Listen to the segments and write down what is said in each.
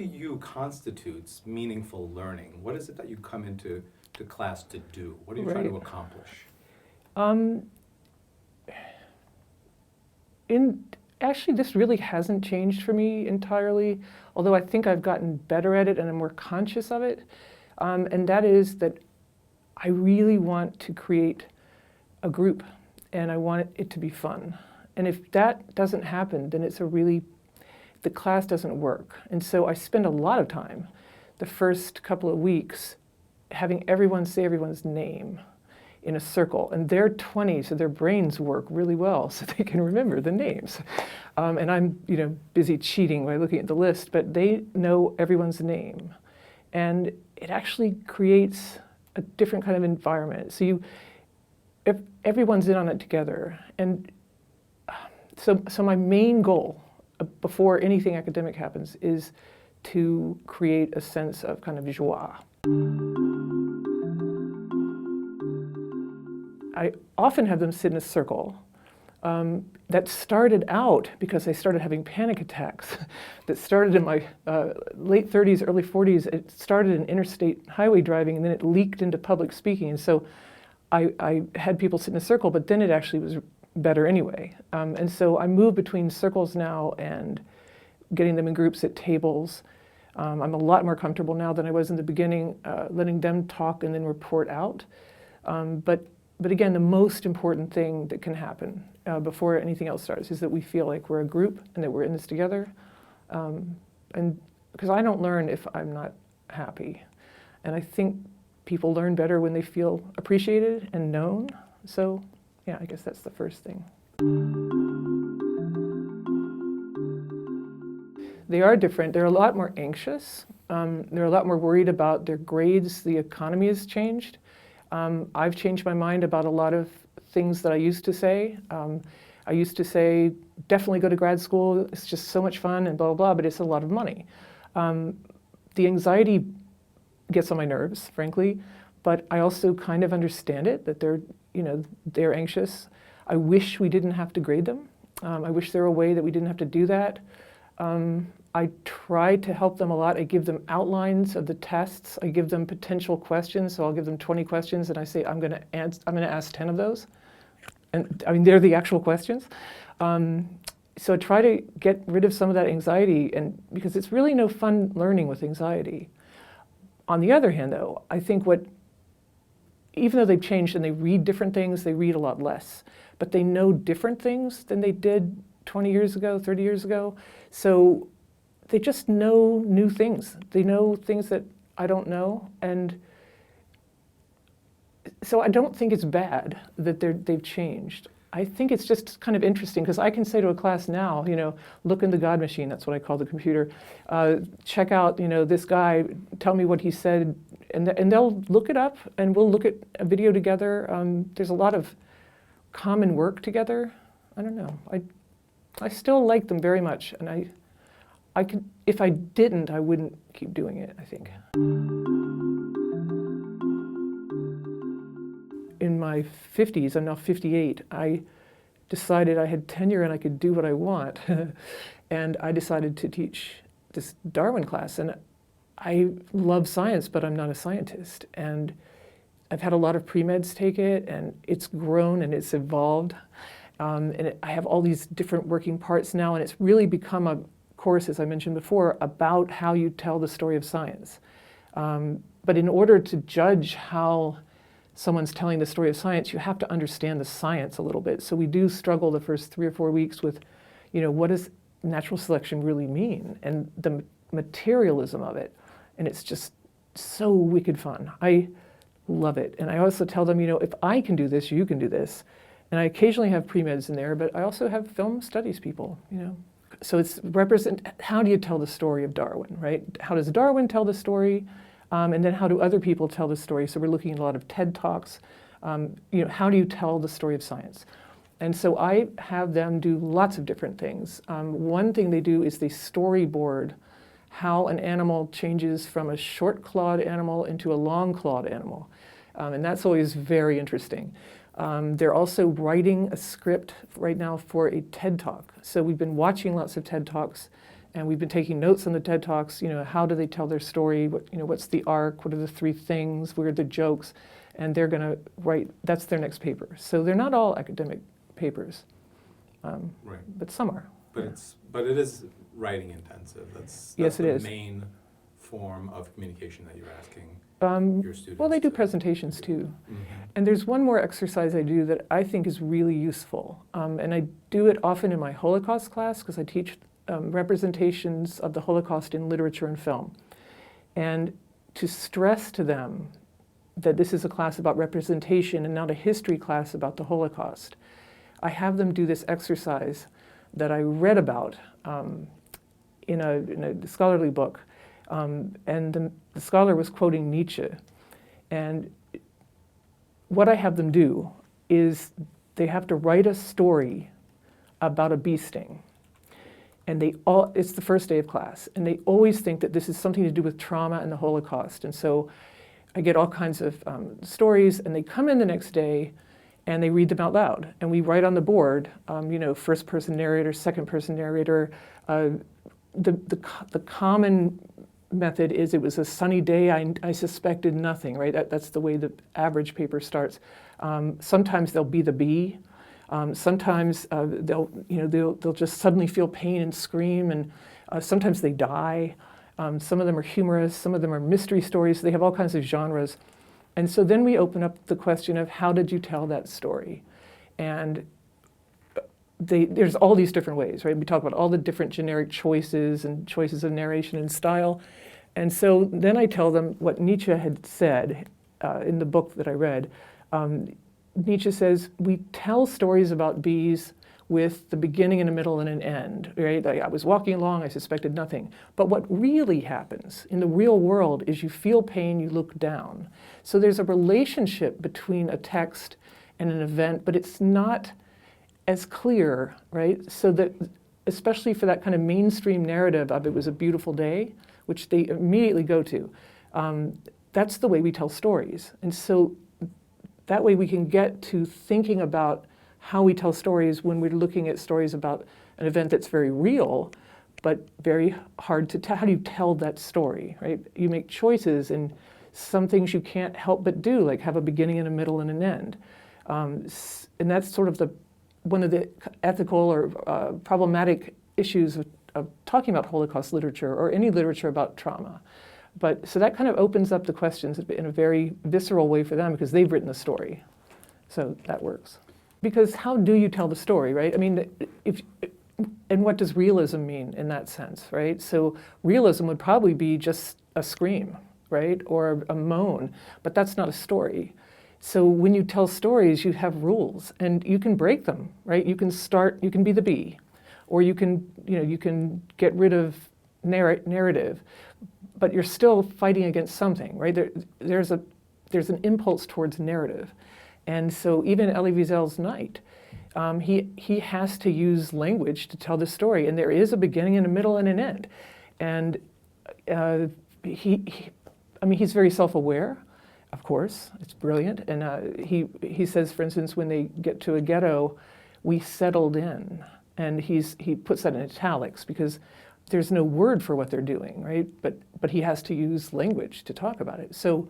to you constitutes meaningful learning? What is it that you come into class to do? What are you trying to accomplish? Actually, this really hasn't changed for me entirely, although I think I've gotten better at it and I'm more conscious of it. And that is that I really want to create a group, and I want it to be fun. And if that doesn't happen, then the class doesn't work. And so I spend a lot of time, the first couple of weeks, having everyone say everyone's name in a circle. And they're 20, so their brains work really well, so they can remember the names. And I'm, busy cheating by looking at the list, but they know everyone's name. And it actually creates a different kind of environment. So if everyone's in on it together. And so my main goal before anything academic happens is to create a sense of kind of joie. I often have them sit in a circle. That started out because I started having panic attacks. That started in my late 30s, early 40s. It started in interstate highway driving, and then it leaked into public speaking. And so I had people sit in a circle, but then it actually was better anyway. And so I move between circles now and getting them in groups at tables. I'm a lot more comfortable now than I was in the beginning, letting them talk and then report out. But again, the most important thing that can happen before anything else starts is that we feel like we're a group and that we're in this together. And because I don't learn if I'm not happy. And I think people learn better when they feel appreciated and known. So yeah, I guess that's the first thing. They are different. They're a lot more anxious. They're a lot more worried about their grades. The economy has changed. I've changed my mind about a lot of things that I used to say. I used to say, definitely go to grad school. It's just so much fun and blah, blah, blah, but it's a lot of money. The anxiety gets on my nerves, frankly, but I also kind of understand it, that they're anxious. I wish we didn't have to grade them. I wish there were a way that we didn't have to do that. I try to help them a lot. I give them outlines of the tests. I give them potential questions. So I'll give them 20 questions, and I say, I'm going to ask 10 of those. And I mean, they're the actual questions. So I try to get rid of some of that anxiety, and because it's really no fun learning with anxiety. On the other hand, though, I think even though they've changed and they read different things, they read a lot less. But they know different things than they did 20 years ago, 30 years ago. So they just know new things. They know things that I don't know. And so I don't think it's bad that they've changed. I think it's just kind of interesting because I can say to a class now, look in the God machine, that's what I call the computer. Check out, this guy, tell me what he said. And they'll look it up and we'll look at a video together. There's a lot of common work together. I don't know. I still like them very much, and I could, if I didn't, I wouldn't keep doing it, I think. In my 50s, I'm now 58, I decided I had tenure and I could do what I want. And I decided to teach this Darwin class. And I love science, but I'm not a scientist. And I've had a lot of pre-meds take it, and it's grown and it's evolved. I have all these different working parts now, and it's really become a course, as I mentioned before, about how you tell the story of science. But in order to judge how someone's telling the story of science, you have to understand the science a little bit. So we do struggle the first 3 or 4 weeks with, what does natural selection really mean? And the materialism of it. And it's just so wicked fun. I love it. And I also tell them, if I can do this, you can do this. And I occasionally have pre-meds in there, but I also have film studies people, So it's how do you tell the story of Darwin, right? How does Darwin tell the story? And then how do other people tell the story? So we're looking at a lot of TED Talks. How do you tell the story of science? And so I have them do lots of different things. One thing they do is they storyboard how an animal changes from a short-clawed animal into a long-clawed animal. And that's always very interesting. They're also writing a script right now for a TED Talk. So we've been watching lots of TED Talks, And we've been taking notes on the TED Talks, how do they tell their story? What's the arc? What are the three things? What are the jokes? And they're going to write, that's their next paper. So they're not all academic papers, Right. but some are. But it is writing intensive. That's Yes, it the is. main form of communication that you're asking your students. Well, they do to presentations do. too. Mhm. And there's one more exercise I do that I think is really useful. And I do it often in my Holocaust class because I teach representations of the Holocaust in literature and film. And to stress to them that this is a class about representation and not a history class about the Holocaust, I have them do this exercise that I read about in a scholarly book. And the scholar was quoting Nietzsche. And what I have them do is they have to write a story about a bee sting. And it's the first day of class, and they always think that this is something to do with trauma and the Holocaust. And so I get all kinds of stories, and they come in the next day, and they read them out loud. And we write on the board, first person narrator, second person narrator. The common method is it was a sunny day, I suspected nothing, right? That's the way the average paper starts. Sometimes they'll be the bee. Sometimes they'll just suddenly feel pain and scream, and sometimes they die. Some of them are humorous, some of them are mystery stories. They have all kinds of genres. And so then we open up the question of how did you tell that story? And there's all these different ways, right? We talk about all the different generic choices and choices of narration and style. And so then I tell them what Nietzsche had said in the book that I read. Nietzsche says, we tell stories about bees with the beginning and a middle and an end, right? I was walking along, I suspected nothing. But what really happens in the real world is you feel pain, you look down. So there's a relationship between a text and an event, but it's not as clear, right? So that, especially for that kind of mainstream narrative of it was a beautiful day, which they immediately go to, that's the way we tell stories. And so that way we can get to thinking about how we tell stories when we're looking at stories about an event that's very real, but very hard to tell. How do you tell that story, right? You make choices, and some things you can't help but do, like have a beginning and a middle and an end. And that's sort of one of the ethical or problematic issues of talking about Holocaust literature or any literature about trauma. But so that kind of opens up the questions in a very visceral way for them because they've written the story. So that works. Because how do you tell the story, right? I mean, and what does realism mean in that sense, right? So realism would probably be just a scream, right? Or a moan, but that's not a story. So when you tell stories, you have rules, and you can break them, right? You can be the bee, or you can get rid of narrative, but you're still fighting against something, right? There's an impulse towards narrative. And so even Elie Wiesel's Night, he has to use language to tell the story, and there is a beginning and a middle and an end. And he's very self-aware, of course. It's brilliant. And he says, for instance, when they get to a ghetto, we settled in. And he puts that in italics because there's no word for what they're doing, right? But he has to use language to talk about it. So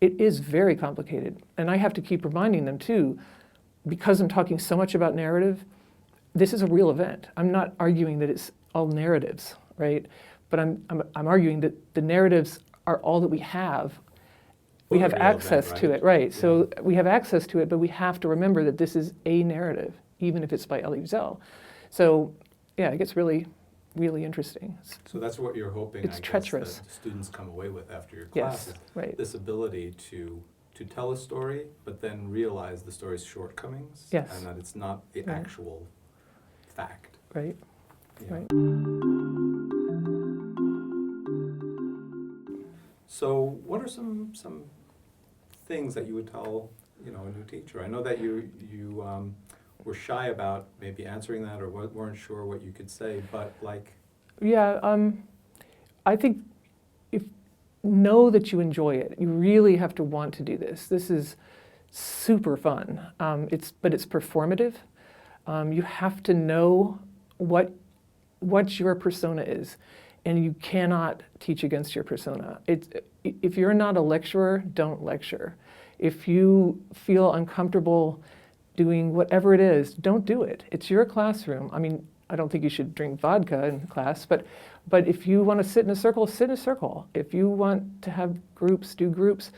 it is very complicated. And I have to keep reminding them too, because I'm talking so much about narrative, this is a real event. I'm not arguing that it's all narratives, right? But I'm arguing that the narratives are all that we have. We have access to it, right? Yeah. So we have access to it, but we have to remember that this is a narrative, even if it's by Elie Wiesel. So yeah, it gets really, really interesting. So that's what you're hoping, it's treacherous. That students come away with after your class. Yes, right. This ability to tell a story, but then realize the story's shortcomings. Yes. And that it's not the actual fact. Right, Yeah. right. So what are some things that you would tell a new teacher? I know that you were shy about maybe answering that or weren't sure what you could say, but like... Yeah, I think know that you enjoy it. You really have to want to do this. This is super fun. But it's performative. You have to know what what your persona is, and you cannot teach against your persona. If you're not a lecturer, don't lecture. If you feel uncomfortable doing whatever it is, don't do it. It's your classroom. I mean, I don't think you should drink vodka in class, but if you want to sit in a circle, sit in a circle. If you want to have groups, do groups.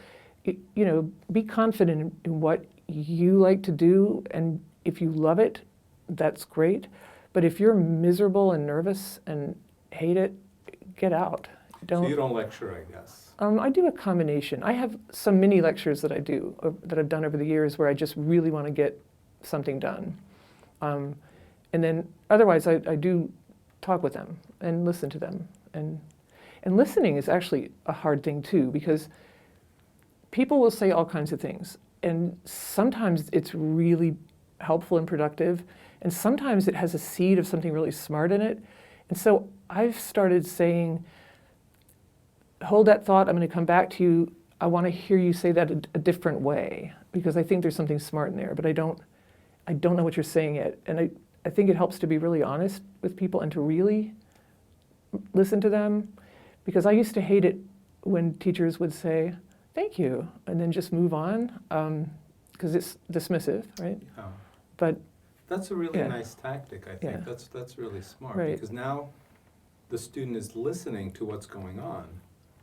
You know, be confident in what you like to do, and if you love it, that's great. But if you're miserable and nervous and hate it, get out. So you don't lecture, I guess. I do a combination. I have some mini lectures that I do, that I've done over the years, where I just really want to get something done. And then otherwise I do talk with them and listen to them. And listening is actually a hard thing too, because people will say all kinds of things. And sometimes it's really helpful and productive. And sometimes it has a seed of something really smart in it. And so I've started saying, hold that thought, I'm going to come back to you. I want to hear you say that a different way, because I think there's something smart in there, but I don't know what you're saying yet. And I think it helps to be really honest with people and to really listen to them, because I used to hate it when teachers would say, thank you, and then just move on, because it's dismissive, right? Yeah. But that's a really nice tactic, I think. Yeah. That's really smart, Right. because now the student is listening to what's going on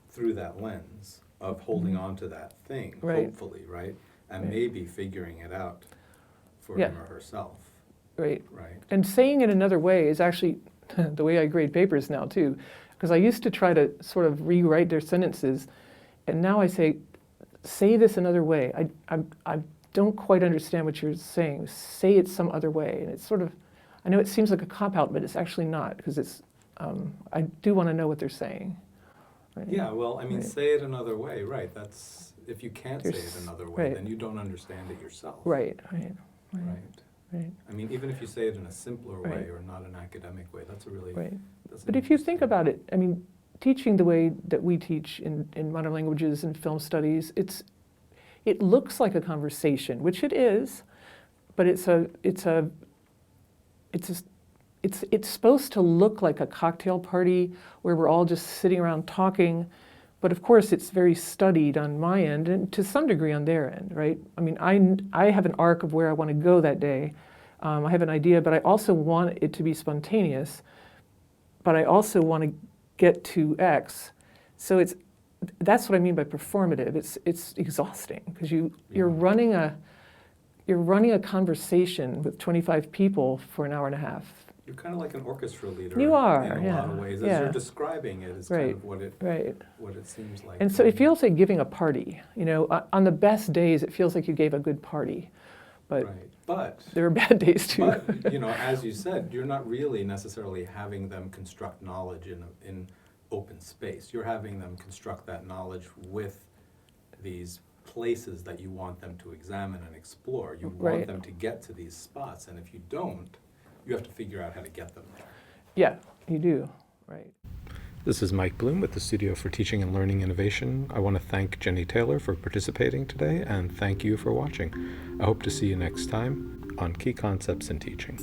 through that lens of holding on to that thing, Right. hopefully, right? And Right. maybe figuring it out for Yeah. him or herself, right. right? And saying it another way is actually the way I grade papers now too, because I used to try to sort of rewrite their sentences, and now I say this another way. I don't quite understand what you're saying. Say it some other way. And it's sort of, I know it seems like a cop-out, but it's actually not, because it's, I do want to know what they're saying. Right? Yeah, well, I mean, Right. say it another way, right? That's, if you can't say There's- it another way, right. then you don't understand it yourself. Right. Right. I mean, even if you say it in a simpler way Right. or not an academic way, that's a really, Right. that's an But if you interesting- think about it, I mean, teaching the way that we teach in modern languages and film studies, it looks like a conversation, which it is, but it's supposed to look like a cocktail party where we're all just sitting around talking. But of course, it's very studied on my end and to some degree on their end, right? I mean, I have an arc of where I want to go that day. I have an idea, but I also want it to be spontaneous. But I also want to get to X. So that's what I mean by performative. It's exhausting, because you're running a conversation with 25 people for an hour and a half. You're kind of like an orchestra leader. You are, in a lot of ways. As yeah. you're describing it, is Right, kind of what right. it seems like. And so it feels like giving a party. You know, on the best days, it feels like you gave a good party. But Right. But there are bad days too. But, you know, as you said, you're not really necessarily having them construct knowledge in open space. You're having them construct that knowledge with these places that you want them to examine and explore. You want Right. them to get to these spots, and if you don't, you have to figure out how to get them there. Yeah, you do. Right. This is Mike Bloom with the Studio for Teaching and Learning Innovation. I want to thank Jenny Taylor for participating today, and thank you for watching. I hope to see you next time on Key Concepts in Teaching.